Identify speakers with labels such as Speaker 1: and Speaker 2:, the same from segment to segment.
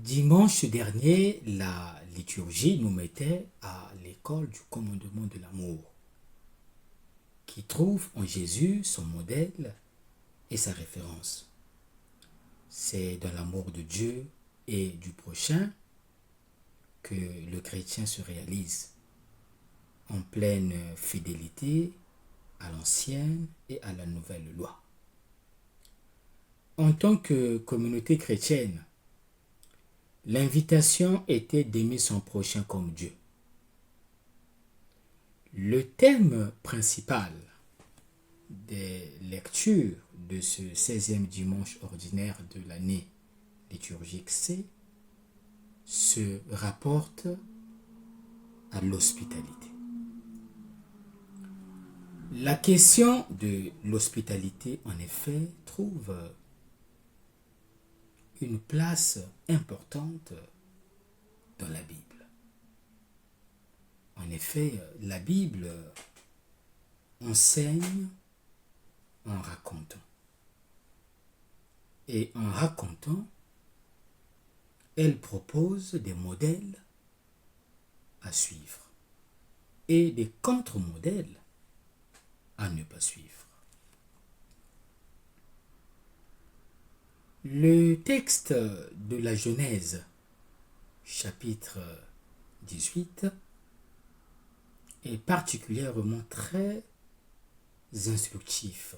Speaker 1: Dimanche dernier, la liturgie nous mettait à l'école du commandement de l'amour, qui trouve en Jésus son modèle et sa référence. C'est dans l'amour de Dieu et du prochain que le chrétien se réalise, en pleine fidélité à l'ancienne et à la nouvelle loi. En tant que communauté chrétienne, l'invitation était d'aimer son prochain comme Dieu. Le thème principal des lectures de ce 16e dimanche ordinaire de l'année liturgique C se rapporte à l'hospitalité. La question de l'hospitalité, en effet, trouve une place importante dans la Bible. En effet, la Bible enseigne en racontant. Et en racontant, elle propose des modèles à suivre et des contre-modèles à ne pas suivre. Le texte de la Genèse, chapitre 18, est particulièrement très instructif.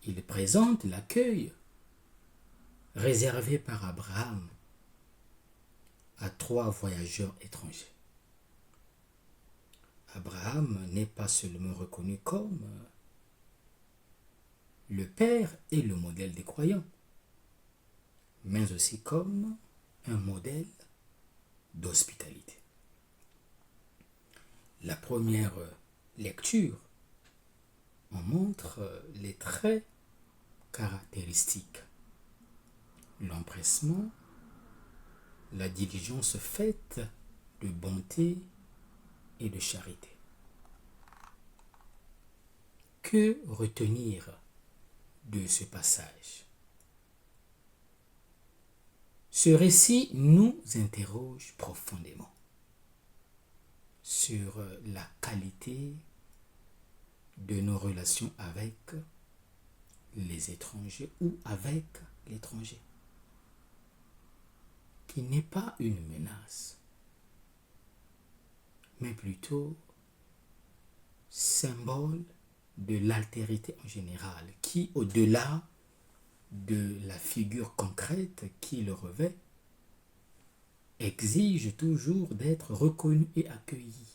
Speaker 1: Il présente l'accueil réservé par Abraham à 3 voyageurs étrangers. Abraham n'est pas seulement reconnu comme le père et le modèle des croyants, mais aussi comme un modèle d'hospitalité. La première lecture en montre les traits caractéristiques: l'empressement, la diligence faite de bonté et de charité. Que retenir de ce passage? Ce récit nous interroge profondément sur la qualité de nos relations avec les étrangers ou avec l'étranger, qui n'est pas une menace, mais plutôt symbole de l'altérité en général, qui, au-delà de la figure concrète qui le revêt, exige toujours d'être reconnu et accueilli.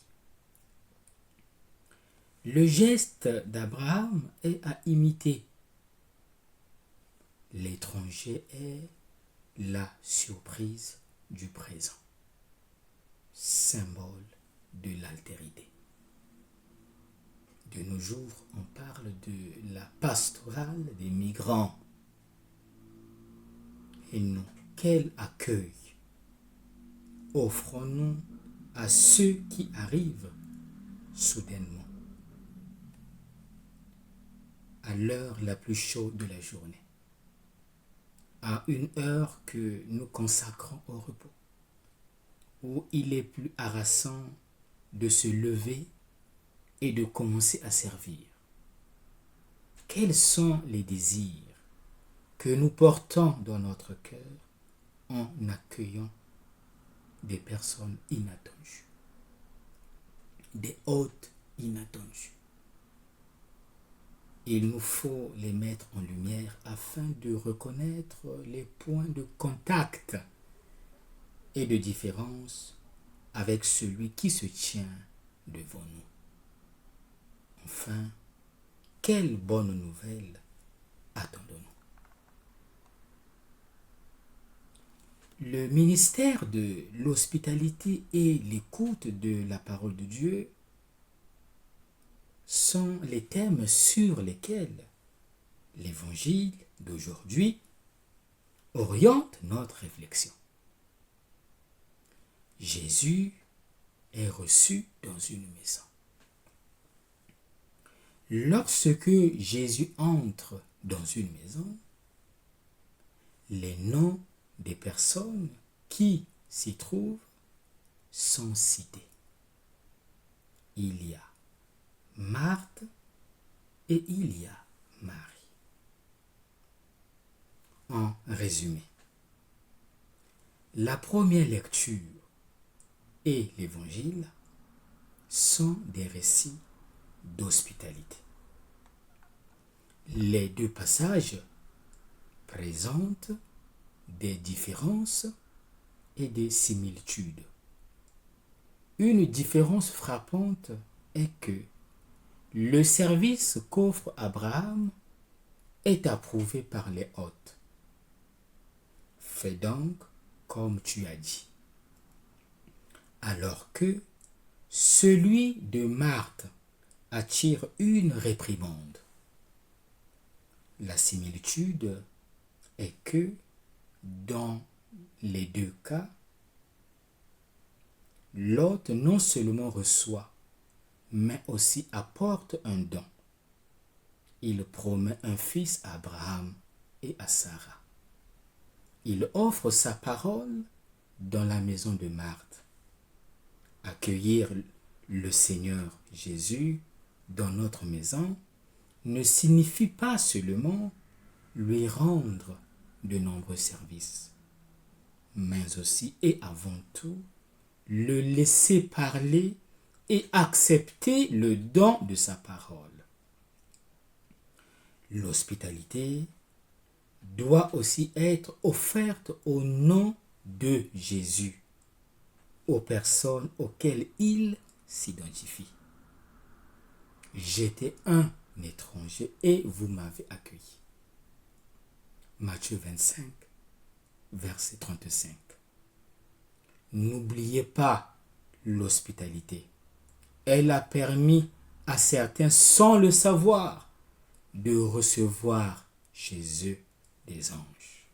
Speaker 1: Le geste d'Abraham est à imiter. L'étranger est la surprise du présent, symbole de l'altérité. De nos jours, on parle de la pastorale des migrants. Et nous, quel accueil offrons-nous à ceux qui arrivent soudainement, à l'heure la plus chaude de la journée, à une heure que nous consacrons au repos, où il est plus harassant de se lever et de commencer à servir. Quels sont les désirs que nous portons dans notre cœur en accueillant des personnes inattendues, des hôtes inattendus? Il nous faut les mettre en lumière afin de reconnaître les points de contact et de différence avec celui qui se tient devant nous. Enfin, quelle bonne nouvelle attendons-nous? Le ministère de l'hospitalité et l'écoute de la parole de Dieu sont les thèmes sur lesquels l'évangile d'aujourd'hui oriente notre réflexion. Jésus est reçu dans une maison. Lorsque Jésus entre dans une maison, les noms des personnes personnes qui s'y trouvent sont citées. Il y a Marthe et il y a Marie. En résumé, la première lecture et l'évangile sont des récits d'hospitalité. Les deux passages présentent des différences et des similitudes. Une différence frappante est que le service qu'offre Abraham est approuvé par les hôtes. Fais donc comme tu as dit. Alors que celui de Marthe attire une réprimande. La similitude est que dans les deux cas, l'hôte non seulement reçoit, mais aussi apporte un don. Il promet un fils à Abraham et à Sarah. Il offre sa parole dans la maison de Marthe. Accueillir le Seigneur Jésus dans notre maison ne signifie pas seulement lui rendre de nombreux services, mais aussi et avant tout le laisser parler et accepter le don de sa parole. L'hospitalité doit aussi être offerte au nom de Jésus, aux personnes auxquelles il s'identifie. J'étais un étranger et vous m'avez accueilli. Matthieu 25, verset 35. N'oubliez pas l'hospitalité. Elle a permis à certains, sans le savoir, de recevoir chez eux des anges.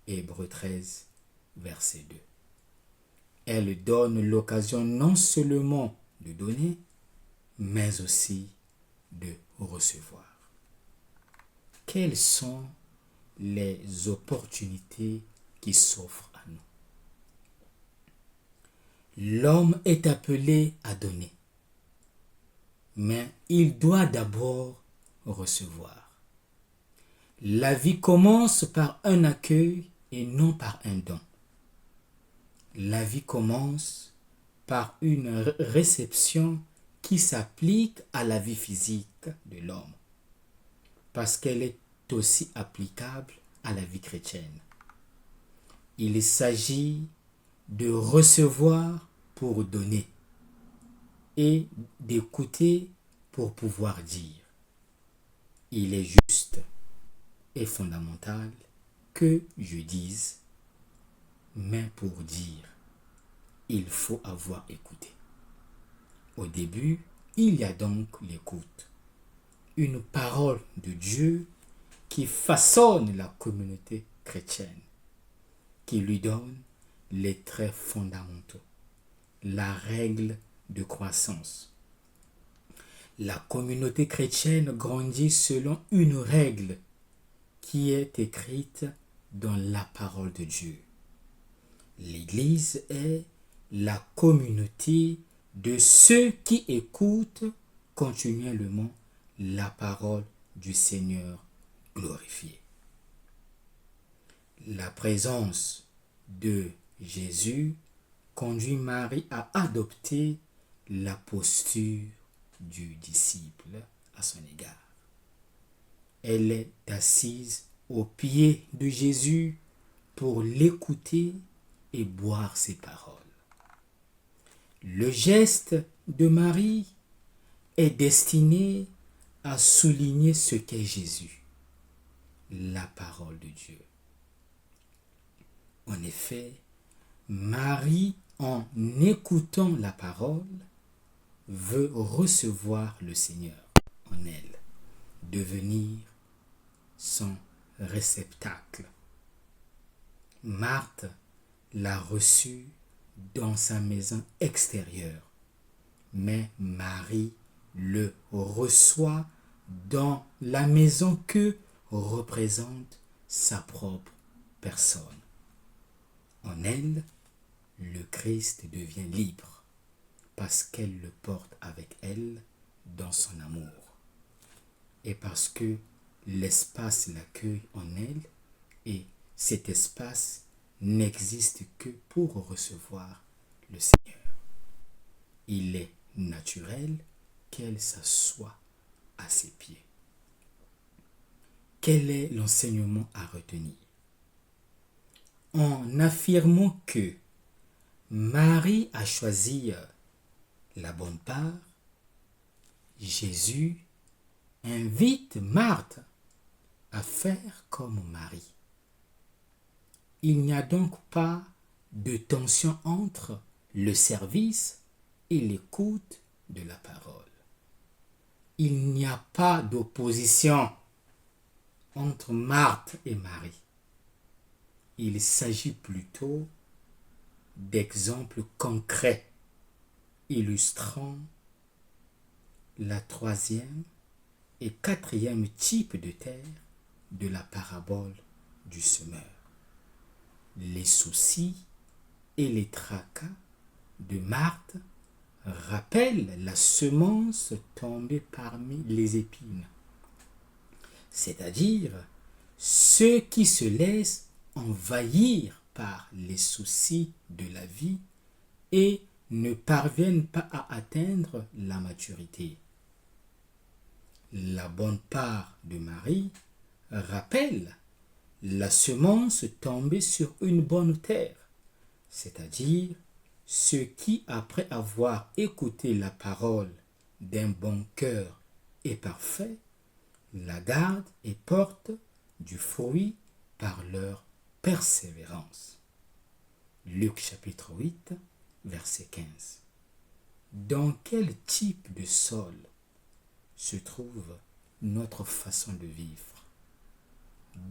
Speaker 1: Hébreux 13, verset 2. Elle donne l'occasion non seulement de donner, mais aussi de recevoir. Quelles sont les opportunités qui s'offrent à nous? L'homme est appelé à donner, mais il doit d'abord recevoir. La vie commence par un accueil et non par un don. La vie commence par une réception qui s'applique à la vie physique de l'homme, parce qu'elle est aussi applicable à la vie chrétienne. Il s'agit de recevoir pour donner et d'écouter pour pouvoir dire. Il est juste et fondamental que je dise, mais pour dire, il faut avoir écouté. Au début, il y a donc l'écoute, une parole de Dieu qui façonne la communauté chrétienne, qui lui donne les traits fondamentaux, la règle de croissance. La communauté chrétienne grandit selon une règle qui est écrite dans la parole de Dieu. L'Église est la communauté de ceux qui écoutent continuellement la parole du Seigneur glorifié. La présence de Jésus conduit Marie à adopter la posture du disciple à son égard. Elle est assise aux pieds de Jésus pour l'écouter et boire ses paroles. Le geste de Marie est destiné à souligner ce qu'est Jésus, la parole de Dieu. En effet, Marie, en écoutant la parole, veut recevoir le Seigneur en elle, devenir son réceptacle. Marthe l'a reçu dans sa maison extérieure, mais Marie le reçoit dans la maison que représente sa propre personne, En elle, le Christ devient libre parce qu'elle le porte avec elle dans son amour et parce que l'espace l'accueille en elle et cet espace n'existe que pour recevoir le Seigneur. Il est naturel qu'elle s'assoie à ses pieds. Quel est l'enseignement à retenir? En affirmant que Marie a choisi la bonne part, Jésus invite Marthe à faire comme Marie. Il n'y a donc pas de tension entre le service et l'écoute de la parole. Il n'y a pas d'opposition entre Marthe et Marie. Il s'agit plutôt d'exemples concrets illustrant la troisième et quatrième type de terre de la parabole du semeur. Les soucis et les tracas de Marthe rappellent la semence tombée parmi les épines, c'est-à-dire ceux qui se laissent envahir par les soucis de la vie et ne parviennent pas à atteindre la maturité. La bonne part de Marie rappelle la semence tombée sur une bonne terre, c'est-à-dire ceux qui, après avoir écouté la parole d'un bon cœur et parfait, la gardent et portent du fruit par leur persévérance. Luc chapitre 8, verset 15. Dans quel type de sol se trouve notre façon de vivre?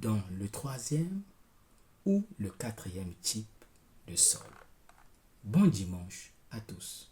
Speaker 1: Dans le troisième ou le quatrième type de sol? Bon dimanche à tous.